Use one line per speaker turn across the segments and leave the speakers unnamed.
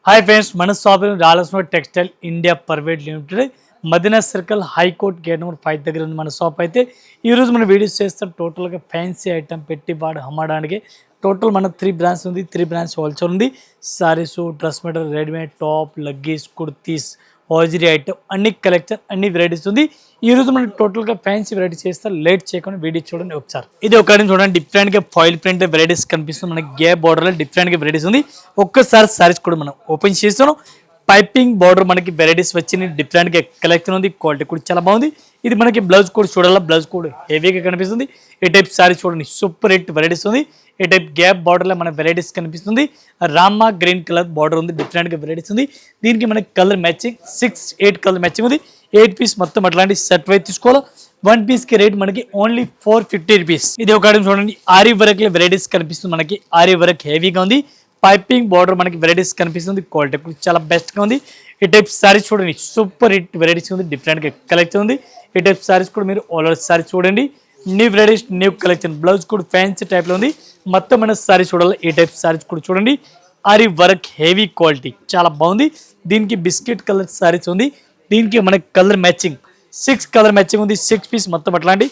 Hi friends, మన shopping రాలసిన textile India private limited Madina circle high court gate number 5 దగ్గర ఉంది మన షాప్. అయితే ఈరోజు మనం వీడియోస్ చేస్తాం టోటల్గా ఫ్యాన్సీ ఐటమ్ పెట్టి వాడు అమ్మడానికి. టోటల్ మన 3 బ్రాండ్స్ ఉంది, 3 బ్రాండ్స్ హోల్సేల్ ఉంది. Saris, dress material, readymade top, leggings, kurtis, hosiery item అన్ని కలెక్షన్ అన్ని వెరైటీస్ ఉంది. ఈ రోజు మనం టోటల్గా ఫ్యాన్సీ వెరైటీస్ చేస్తాం. లేట్ చేయకుండా వీడియో చూడండి ఒకసారి. ఇది ఒకటి చూడండి, డిఫరెంట్గా ఫాయిల్ ప్రింట్ వెరైటీస్ కనిపిస్తుంది. మనకి గ్యాప్ బార్డర్లో డిఫరెంట్గా వెరైటీస్ ఉంది. ఒక్కసారి సారీస్ కూడా మనం ఓపెన్ చేస్తాను. పైపింగ్ బార్డర్ మనకి వెరైటీస్ వచ్చింది, డిఫరెంట్గా కలెక్షన్ ఉంది. క్వాలిటీ కూడా చాలా బాగుంది. ఇది మనకి బ్లౌజ్ కూడా చూడాలా, బ్లౌజ్ కూడా హెవీగా కనిపిస్తుంది. ఈ టైప్ సారీ చూడండి, సూపర్ హిట్ వెరైటీస్ ఉంది. ఈ టైప్ గ్యాప్ బార్డర్లో మన వెరైటీస్ కనిపిస్తుంది. రామా గ్రీన్ కలర్ బార్డర్ ఉంది, డిఫరెంట్గా వెరైటీస్ ఉంది. దీనికి మనకి కలర్ మ్యాచింగ్ 6-8 కలర్ మ్యాచింగ్ ఉంది. 8 పీస్ మొత్తం అట్లాంటి సెట్ వైజ్ తీసుకోవాలి. 1 పీస్ కి రేట్ మనకి ఓన్లీ 450 రూపీస్. ఇది ఒక ఐటమ్ చూడండి, ఆరీ వర్క్ లో వెరైటీస్ కనిపిస్తుంది. మనకి ఆరీ వర్క్ హెవీగా ఉంది. పైపింగ్ బార్డర్ మనకి వెరైటీస్ కనిపిస్తుంది. క్వాలిటీ కూడా చాలా బెస్ట్ గా ఉంది. ఈ టైప్ సారీస్ చూడండి, సూపర్ హిట్ వెరైటీస్ ఉంది, డిఫరెంట్ గా కలెక్షన్ ఉంది. ఈ టైప్ సారీస్ కూడా మీరు ఆల్ ఓవర్ సారీ చూడండి, new varieties, new collection. Blouse కూడా ఫ్యాన్సీ టైప్ లో ఉంది. మొత్తం మన సారీ చూడాలి. ఈ టైప్ సారీస్ కూడా చూడండి, ఆరీ వర్క్ హెవీ క్వాలిటీ చాలా బాగుంది. దీనికి బిస్కెట్ కలర్ సారీస్ ఉంది. దీనికి మనకి కలర్ మ్యాచింగ్ 6 కలర్ మ్యాచింగ్ ఉంది. 6 పీస్ మొత్తం అట్లాంటి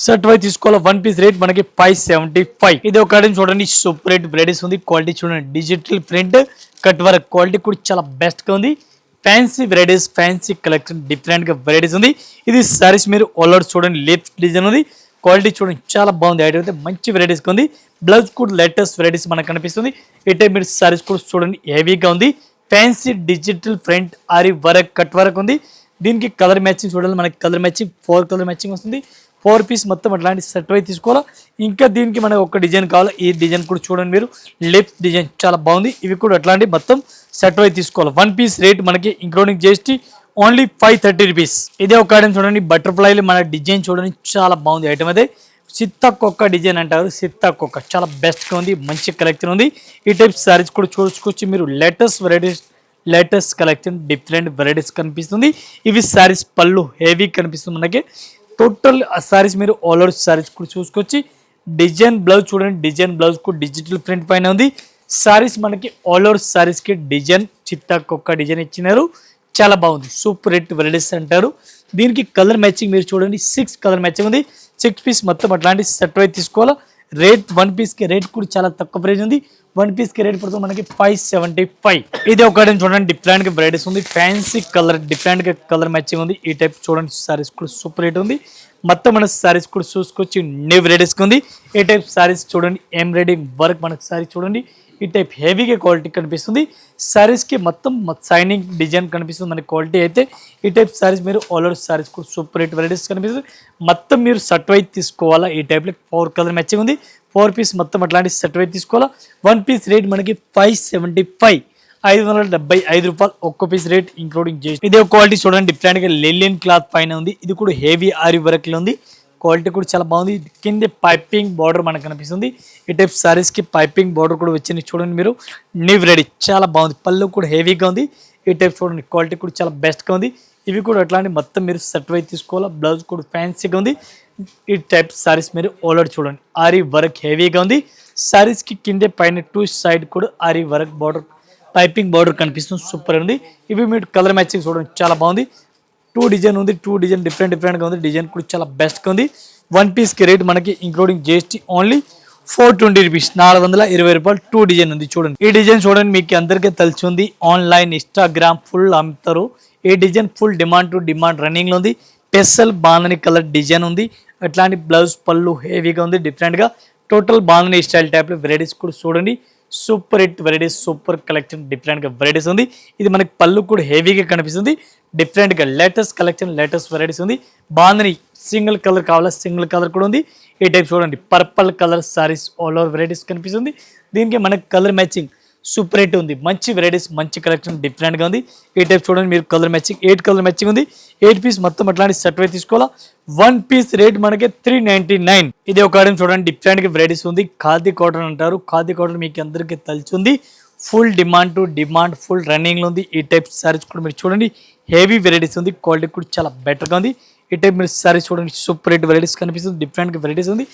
సెట్ వై తీసుకోవాలి. 1 పీస్ రేట్ మనకి 575. ఇది ఒక ఐటమ్ చూడండి, సూపర్ రేట్ వెరైటీస్ ఉంది. క్వాలిటీ చూడండి, digital print cut work quality కూడా చాలా బెస్ట్ గా ఉంది. Fancy varieties, fancy collection, different గా వెరైటీస్ ఉంది. ఇది సారీస్ మీరు ఆల్ ఓవర్ చూడండి, లిప్ డిజైన్ ఉంది. క్వాలిటీ చూడండి చాలా బాగుంది. ఐటమ్ అయితే మంచి వెరైటీస్ ఉంది. బ్లౌజ్ కూడా లేటెస్ట్ వెరైటీస్ మనకు కనిపిస్తుంది. ఈ టైప్ మీరు సారీస్ కూడా చూడండి, హెవీగా ఉంది. Fancy digital front ary work cut work ఉంది. దీనికి కలర్ మ్యాచింగ్ చూడాలి, మనకి కలర్ మ్యాచింగ్ 4 కలర్ మ్యాచింగ్ వస్తుంది. 4 పీస్ మొత్తం అట్లాంటి సెట్ వై తీసుకోవాలా. ఇంకా దీనికి మనకు ఒక డిజైన్ కావాలి. ఈ డిజైన్ కూడా చూడండి మీరు, లిప్ డిజైన్ చాలా బాగుంది. ఇవి కూడా అట్లాంటి మొత్తం సెట్ వై తీసుకోవాలి. 1 పీస్ రేట్ మనకి ఇంక్లూడింగ్ GST ఓన్లీ 530 రూపీస్. ఇదే ఒక ఐటమ్ చూడండి, బటర్ఫ్లైలో మన డిజైన్ చూడండి చాలా బాగుంది. ఐటమ్ అదే సిత్తాకొక్క డిజైన్ అంటారు. సిత్తాకొక్క చాలా బెస్ట్గా ఉంది, మంచి కలెక్షన్ ఉంది. ఈ టైప్ సారీస్ కూడా చూసుకోవచ్చు మీరు. Latest varieties, latest collection, different varieties కనిపిస్తుంది. ఇవి సారీస్ పళ్ళు హెవీ కనిపిస్తుంది మనకి. టోటల్ సారీస్ మీరు ఆల్ ఓవర్ సారీస్ కూడా చూసుకోవచ్చు. డిజైన్ బ్లౌజ్ చూడండి, డిజైన్ బ్లౌజ్ కూడా డిజిటల్ ప్రింట్ పైన ఉంది. సారీస్ మనకి ఆల్ ఓవర్ సారీస్కి డిజైన్ చిత్తాకొక్క డిజైన్ ఇచ్చినారు, చాలా బాగుంది. సూపర్ హిట్ వెరైటీస్ అంటారు. దీనికి కలర్ మ్యాచింగ్ మీరు చూడండి, 6 కలర్ మ్యాచింగ్ ఉంది. 6 పీస్ మొత్తం అట్లాంటి సెట్ వై తీసుకోవాలా. రేట్ 1 పీస్కి రేట్ కూడా చాలా తక్కువ ప్రైస్ ఉంది. 1 పీస్కి రేట్ పడుతుంది మనకి 575. ఇది ఒక ఐటమ్ చూడండి, డిఫరెంట్గా వెరైటీస్ ఉంది. ఫ్యాన్సీ కలర్, డిఫరెంట్గా కలర్ మ్యాచింగ్ ఉంది. ఈ టైప్ చూడండి సారీస్ కూడా సూపర్ రేట్ ఉంది. మొత్తం మన సారీస్ కూడా చూసుకొచ్చి న్యూ వెరైటీస్ ఉంది. ఈ టైప్ సారీస్ చూడండి, ఎంబ్రాయిడింగ్ వర్క్ మనకి సారీ చూడండి. ఈ టైప్ హెవీగా క్వాలిటీ కనిపిస్తుంది. సారీస్కి మొత్తం షైనింగ్ డిజైన్ కనిపిస్తుంది మనకి. క్వాలిటీ అయితే ఈ టైప్ సారీస్ మీరు ఆల్ ఓవర్ సారీస్ కూడా సూపర్ రేట్ వెరైటీస్ కనిపిస్తుంది. మొత్తం మీరు సెట్ వైజ్ తీసుకోవాలా. ఈ టైప్లో 4 కలర్ మ్యాచింగ్ ఉంది. 4 పీస్ మొత్తం అట్లాంటి సెట్ వైజ్ తీసుకోవాలా. 1 పీస్ రేట్ మనకి 575, 575 రూపాయలు ఒక్క పీస్ రేట్ ఇంక్లూడింగ్ చేసి. ఇదే క్వాలిటీ చూడండి, డిఫరెంట్గా లెలియన్ క్లాత్ పైన ఉంది. ఇది కూడా హెవీ ఆరీ వర్క్లో ఉంది. క్వాలిటీ కూడా చాలా బాగుంది. కింద పైపింగ్ బార్డర్ మనకు కనిపిస్తుంది. ఈ టైప్ సారీస్కి పైపింగ్ బార్డర్ కూడా వచ్చింది చూడండి మీరు. న్యూ రెడీ చాలా బాగుంది. పళ్ళు కూడా హెవీగా ఉంది. ఈ టైప్ చూడండి, క్వాలిటీ కూడా చాలా బెస్ట్గా ఉంది. ఇవి కూడా అట్లాంటి మొత్తం మీరు సెట్ వైజ్ తీసుకోవాలా. బ్లౌజ్ కూడా ఫ్యాన్సీగా ఉంది. ఈ టైప్ సారీస్ మీరు ఆల్ ఓవర్ చూడండి, ఆరీ వర్క్ హెవీగా ఉంది. సారీస్కి కింద పైన 2 సైడ్ కూడా ary work border, piping border కనిపిస్తుంది, సూపర్ ఉంది. ఇవి మీరు కలర్ మ్యాచింగ్ చూడండి చాలా బాగుంది. 2 డిజైన్ ఉంది. 2 డిజైన్ డిఫరెంట్గా ఉంది. డిజైన్ కూడా చాలా బెస్ట్గా ఉంది. 1 పీస్కి రేట్ మనకి ఇంక్లూడింగ్ GST ఓన్లీ 420 రూపీస్, 420 రూపాయలు. 2 డిజైన్ ఉంది చూడండి. ఈ డిజైన్ చూడండి, మీకు అందరికీ తెలిసి ఉంది. ఆన్లైన్, ఇన్స్టాగ్రామ్ ఫుల్ అమ్ముతారు. ఈ design full demand to demand రన్నింగ్లో ఉంది. స్పెషల్ బాందని కలర్ డిజైన్ ఉంది. అట్లాంటి బ్లౌజ్ పళ్ళు హెవీగా ఉంది, డిఫరెంట్గా. టోటల్ బాందని స్టైల్ టైప్లో వెరైటీస్ కూడా చూడండి. Super hit varieties, super collection, డిఫరెంట్గా వెరైటీస్ ఉంది. ఇది మనకి పళ్ళు కూడా హెవీగా కనిపిస్తుంది. డిఫరెంట్గా లేటెస్ట్ కలెక్షన్, లేటెస్ట్ వెరైటీస్ ఉంది. బాందని సింగిల్ కలర్ కావాలా, సింగిల్ కలర్ కూడా ఉంది. ఈ టైప్ చూడండి, purple colour saris all over varieties కనిపిస్తుంది. దీనికి మనకి కలర్ మ్యాచింగ్ సూపర్ హిట్ ఉంది. మంచి వెరైటీస్, మంచి కలెక్షన్, డిఫరెంట్గా ఉంది. ఈ టైప్ చూడండి మీరు, కలర్ మ్యాచింగ్ 8 కలర్ మ్యాచింగ్ ఉంది. 8 పీస్ మొత్తం అట్లాంటి సెట్ వై తీసుకోవాలా. 1 పీస్ రేట్ మనకి 399. ఇది ఒక ఐటమ్ చూడండి, డిఫరెంట్గా వెరైటీస్ ఉంది. ఖాదీ కాటన్ అంటారు. ఖాదీ కాటన్ మీకు అందరికీ తెలిసి ఉంది. Full demand to demand, full రన్నింగ్లో ఉంది. ఈ టైప్ సారీస్ కూడా మీరు చూడండి, హెవీ వెరైటీస్ ఉంది. క్వాలిటీ కూడా చాలా బెటర్గా ఉంది. ఈ టైప్ మీరు సారీస్ చూడండి, సూపర్ రేట్ వెరైటీస్ కనిపిస్తుంది. డిఫరెంట్గా వెరైటీస్ ఉంది.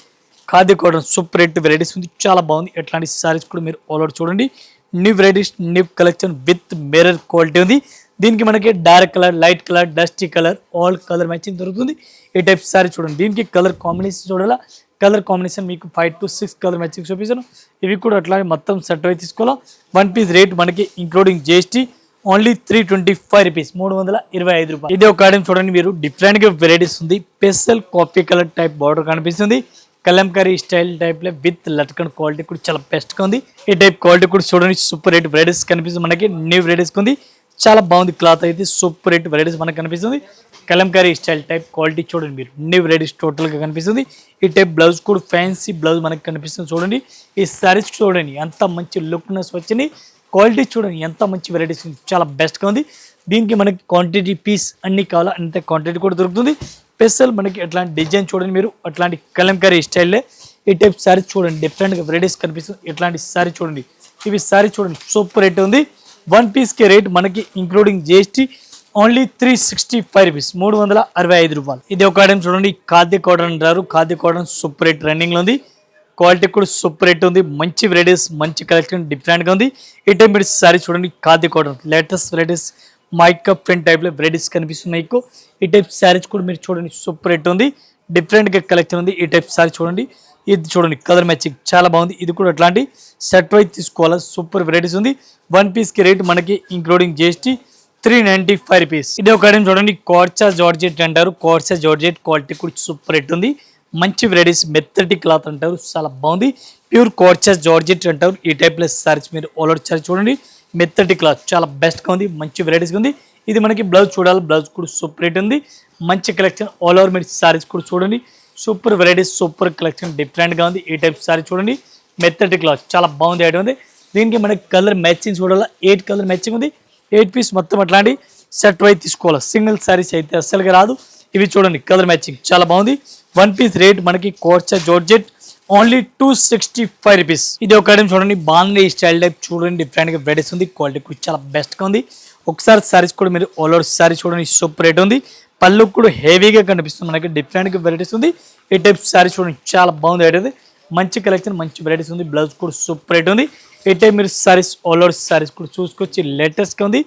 Khadi cotton super rate varieties ఉంది, చాలా బాగుంది. ఎట్లాంటి సారీస్ కూడా మీరు ఆల్ ఓవర్ చూడండి. New varieties new collection with mirror quality ఉంది. దీనికి మనకి dark colour, light colour, dusty colour, all colour matching దొరుకుతుంది. ఈ టైప్ సారీ చూడండి. దీనికి కలర్ కాంబినేషన్ చూడాలా, కలర్ కాంబినేషన్ మీకు 5 to 6 కలర్ మ్యాచింగ్ చూపిస్తాను. ఇవి కూడా అట్లాగే మొత్తం సెట్ అయితే తీసుకోవాలా. 1 పీస్ రేట్ మనకి ఇంక్లూడింగ్ జిఎస్టీ ఓన్లీ 325 రూపీస్, 325 రూపాయలు. ఇదే ఒక ఐటమ్ చూడండి, మీరు డిఫరెంట్గా వెరైటీస్ ఉంది. Special coffee colour type border కనిపిస్తుంది. కలంకారీ స్టైల్ టైప్లో విత్ లట్కన్ క్వాలిటీ కూడా చాలా బెస్ట్గా ఉంది. ఈ టైప్ క్వాలిటీ కూడా చూడండి, సూపర్ రేట్ వెరైటీస్ కనిపిస్తుంది. మనకి న్యూ వెరైటీస్ ఉంది, చాలా బాగుంది. క్లాత్ అయితే సూపర్ రేట్ వెరైటీస్ మనకు కనిపిస్తుంది. కలంకారీ స్టైల్ టైప్ క్వాలిటీ చూడండి, మీరు న్యూ వెరైటీస్ టోటల్గా కనిపిస్తుంది. ఈ టైప్ బ్లౌజ్ కూడా ఫ్యాన్సీ బ్లౌజ్ మనకు కనిపిస్తుంది. చూడండి ఈ సారీస్ చూడండి ఎంత మంచి లుక్నెస్ వచ్చింది. క్వాలిటీ చూడండి ఎంత మంచి వెరైటీస్ ఉంది, చాలా బెస్ట్గా ఉంది. దీనికి మనకి క్వాంటిటీ పీస్ అన్ని కావాలా అంతే క్వాంటిటీ కూడా దొరుకుతుంది. స్పెషల్ మనకి అట్లాంటి డిజైన్ చూడండి, మీరు అట్లాంటి కలంకారీ స్టైల్లే ఈ టైప్ సారీ చూడండి, డిఫరెంట్గా వెరైటీస్ కనిపిస్తుంది. ఇట్లాంటి సారీ చూడండి, ఇవి సారీ చూడండి సూపర్ రేట్ ఉంది. 1 పీస్కి రేట్ మనకి ఇంక్లూడింగ్ జిఎస్టీ ఓన్లీ 365 రూపీస్, 365 రూపాయలు. ఇది ఒక ఐటమ్ చూడండి, ఖాదీ కాటన్ అంటారు. ఖాదీ కాటన్ సూపర్ రేట్ రన్నింగ్లో ఉంది. క్వాలిటీ కూడా సూపర్ రేట్ ఉంది. మంచి వెరైటీస్, మంచి కలెక్షన్ డిఫరెంట్గా ఉంది. ఈ టైప్ మీరు సారీ చూడండి, ఖాదీ కాటన్ లేటెస్ట్ వెరైటీస్ మైకప్ ప్రింట్ టైప్లో వెరైటీస్ కనిపిస్తున్నాయి. ఈ టైప్ శారీస్ కూడా మీరు చూడండి సూపర్ రేట్ ఉంది. డిఫరెంట్గా కలెక్షన్ ఉంది. ఈ టైప్ సారీ చూడండి, ఇది చూడండి కలర్ మ్యాచింగ్ చాలా బాగుంది. ఇది కూడా అట్లాంటి సెట్ వైజ్ తీసుకోవాలా, సూపర్ వెరైటీస్ ఉంది. 1 పీస్కి రేట్ మనకి ఇంక్లూడింగ్ జిఎస్టీ 395 రూపీస్. ఇది ఒక ఐటమ్ చూడండి, కోర్చా జార్జెట్ అంటారు. కోర్చా జార్జెట్ క్వాలిటీ కూడా సూపర్ రేట్ ఉంది. మంచి వెరైటీస్, మెత్తటి క్లాత్ అంటారు, చాలా బాగుంది. ప్యూర్ కోర్చా జార్జెట్ అంటారు. ఈ టైప్లో సారీస్ మీరు ఆల్ ఓవర్ సారీ చూడండి, మెత్తటి క్లాత్ చాలా బెస్ట్గా ఉంది. మంచి వెరైటీస్ ఉంది. ఇది మనకి బ్లౌజ్ చూడాలి, బ్లౌజ్ కూడా సూపర్ రేట్ ఉంది. మంచి కలెక్షన్ ఆల్ ఓవర్ మీరు సారీస్ కూడా చూడండి, సూపర్ వెరైటీస్, సూపర్ కలెక్షన్ డిఫరెంట్గా ఉంది. ఈ టైప్ సారీ చూడండి, మెత్తటి క్లాత్ చాలా బాగుంది ఐటమ్ ఉంది. దీనికి మనకి కలర్ మ్యాచింగ్ చూడాలి, 8 కలర్ మ్యాచింగ్ ఉంది. 8 పీస్ మొత్తం అట్లాంటి సెట్ వైజ్ తీసుకోవాలి, సింగిల్ సారీస్ అయితే అస్సలుగా రాదు. ఇవి చూడండి కలర్ మ్యాచింగ్ చాలా బాగుంది. 1 పీస్ రేట్ మనకి కోర్చా జార్జెట్ ఓన్లీ 265 రూపీస్. ఇది ఒక ఐటమ్ చూడండి, బాగుంది స్టైల్ టైప్ చూడండి, డిఫరెంట్గా వెరైటీస్ ఉంది. క్వాలిటీ కూడా చాలా బెస్ట్గా ఉంది. ఒకసారి సారీస్ కూడా మీరు ఆల్ ఓవర్ సారీ చూడండి, సూపర్ రేట్ ఉంది. పళ్ళు కూడా హెవీగా కనిపిస్తుంది, మనకి డిఫరెంట్గా వెరైటీస్ ఉంది. ఈ టైప్ సారీ చూడండి చాలా బాగుంది అయితే, మంచి కలెక్షన్, మంచి వెరైటీస్ ఉంది. బ్లౌజ్ కూడా సూపర్ రేట్ ఉంది. ఈ టైప్ మీరు సారీస్ ఆల్ ఓవర్ సారీస్ కూడా చూసుకొచ్చి లేటెస్ట్గా ఉంది.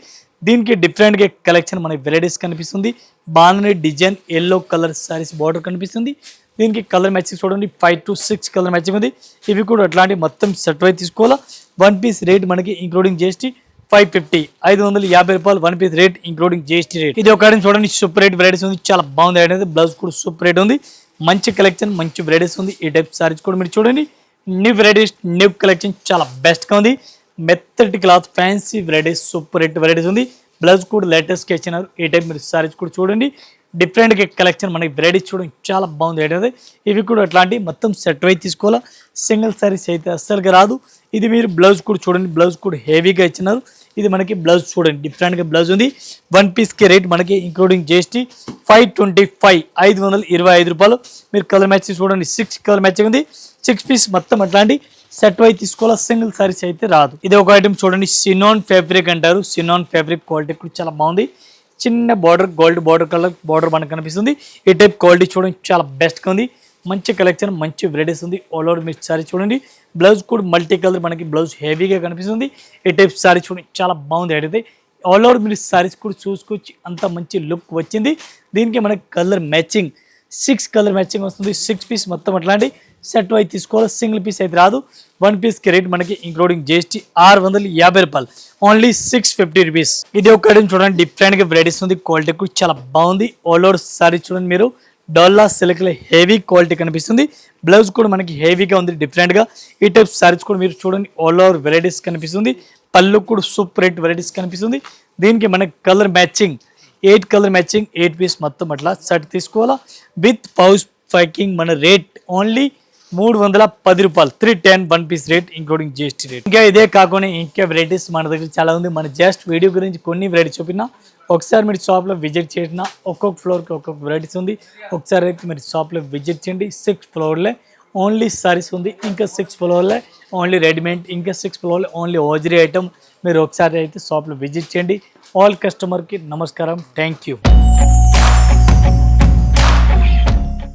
దీనికి డిఫరెంట్గా కలెక్షన్ మనకి వెరైటీస్ కనిపిస్తుంది. బాగుంది design, yellow colour saris border కనిపిస్తుంది. దీనికి కలర్ మ్యాచింగ్ చూడండి, 5 to 6 కలర్ మ్యాచింగ్ ఉంది. ఇవి కూడా అట్లాంటి మొత్తం సెట్ వైజ్ తీసుకోవాలా. 1 పీస్ రేట్ మనకి ఇంక్లూడింగ్ జిఎస్టీ 550, 550 రూపాయలు. 1 piece rate including GST rate. ఇది ఒక ఐటమ్ చూడండి, సూపర్ రేట్ వెరైటీస్ ఉంది, చాలా బాగుంది ఐటమ్. బ్లౌజ్ కూడా సూపర్ రేట్ ఉంది. మంచి కలెక్షన్, మంచి వెరైటీస్ ఉంది. ఈ టైప్ సారీస్ కూడా మీరు చూడండి, న్యూ వెరైటీస్, న్యూ కలెక్షన్ చాలా బెస్ట్గా ఉంది. మెత్తటి cloth, fancy varieties, super rate varieties ఉంది. బ్లౌజ్ కూడా లేటెస్ట్గా ఇచ్చినారు. ఈ టైప్ మీరు సారీస్ కూడా చూడండి, డిఫరెంట్గా కలెక్షన్ మనకి వెరైటీస్ చూడండి చాలా బాగుంది అయితే. ఇవి కూడా అట్లాంటి మొత్తం సెట్ వైజ్ తీసుకోవాలా, సింగిల్ సారీస్ అయితే అస్సలుగా రాదు. ఇది మీరు బ్లౌజ్ కూడా చూడండి, బ్లౌజ్ కూడా హెవీగా ఇచ్చినారు. ఇది మనకి బ్లౌజ్ చూడండి, డిఫరెంట్గా బ్లౌజ్ ఉంది. 1 పీస్కి రేట్ మనకి ఇంక్లూడింగ్ జిఎస్టీ 525, 525 రూపాయలు. మీరు కలర్ మ్యాచింగ్ చూడండి, 6 కలర్ మ్యాచింగ్ ఉంది. 6 పీస్ మొత్తం అట్లాంటి సెట్ వైజ్ తీసుకోవాలా, సింగిల్ సారీస్ అయితే రాదు. ఇది ఒక ఐటమ్ చూడండి, సినాన్ ఫ్యాబ్రిక్ అంటారు. సినాన్ ఫ్యాబ్రిక్ క్వాలిటీ కూడా చాలా బాగుంది. చిన్న border, gold border colour border మనకు కనిపిస్తుంది. ఈ టైప్ క్వాలిటీ చూడండి చాలా బెస్ట్గా ఉంది. మంచి కలెక్షన్, మంచి వెరైటీస్ ఉంది. ఆల్ ఓవర్ మీరు సారీ చూడండి, బ్లౌజ్ కూడా మల్టీ కలర్ మనకి బ్లౌజ్ హెవీగా కనిపిస్తుంది. ఈ టైప్ సారీ చూడండి చాలా బాగుంది అయితే. ఆల్ ఓవర్ మీరు సారీస్ కూడా చూసుకొచ్చి అంత మంచి లుక్ వచ్చింది. దీనికి మనకి కలర్ మ్యాచింగ్ 6 కలర్ మ్యాచింగ్ వస్తుంది. 6 పీస్ మొత్తం అట్లాంటి సెట్ వైజ్ తీసుకోవాలి, సింగిల్ పీస్ అయితే రాదు. 1 పీస్కి రేట్ మనకి ఇంక్లూడింగ్ జిఎస్టీ 650 రూపాయలు, ఓన్లీ 650 రూపీస్. ఇది ఒక ఐటమ్ చూడండి, డిఫరెంట్గా వెరైటీస్ ఉంది. క్వాలిటీ కూడా చాలా బాగుంది. ఆల్ ఓవర్ సారీ చూడండి, మీరు డోలా సిల్క్లో హెవీ క్వాలిటీ కనిపిస్తుంది. బ్లౌజ్ కూడా మనకి హెవీగా ఉంది, డిఫరెంట్గా. ఈ టైప్ సారీస్ కూడా మీరు చూడండి, ఆల్ ఓవర్ వెరైటీస్ కనిపిస్తుంది. పళ్ళు కూడా సూపర్ రేట్ వెరైటీస్ కనిపిస్తుంది. దీనికి మనకి colour matching 8 colour matching, 8 piece మొత్తం అట్లా సెట్ తీసుకోవాలా. విత్ పౌచ్ ప్యాకింగ్ మన రేట్ ఓన్లీ 310 రూపాయలు, 310 1 piece rate including GST rate. ఇంకా ఇదే కాకుండా ఇంకా వెరైటీస్ మన దగ్గర చాలా ఉంది. మన జస్ట్ వీడియో గురించి కొన్ని వెరైటీస్ చూపినా, ఒకసారి మీరు షాప్లో విజిట్ చేసిన ఒక్కొక్క ఫ్లోర్కి ఒక్కొక్క వెరైటీస్ ఉంది. ఒకసారి అయితే మీరు షాప్లో విజిట్ చేయండి. 6 ఫ్లోర్లే ఓన్లీ సారీస్ ఉంది, ఇంకా 6 ఫ్లోర్లే ఓన్లీ రెడీమేడ్, ఇంకా 6 ఫ్లోర్లే ఓన్లీ హోజరీ ఐటమ్. మీరు ఒకసారి అయితే షాప్లో విజిట్ చేయండి. ఆల్ కస్టమర్కి నమస్కారం, థ్యాంక్ యూ.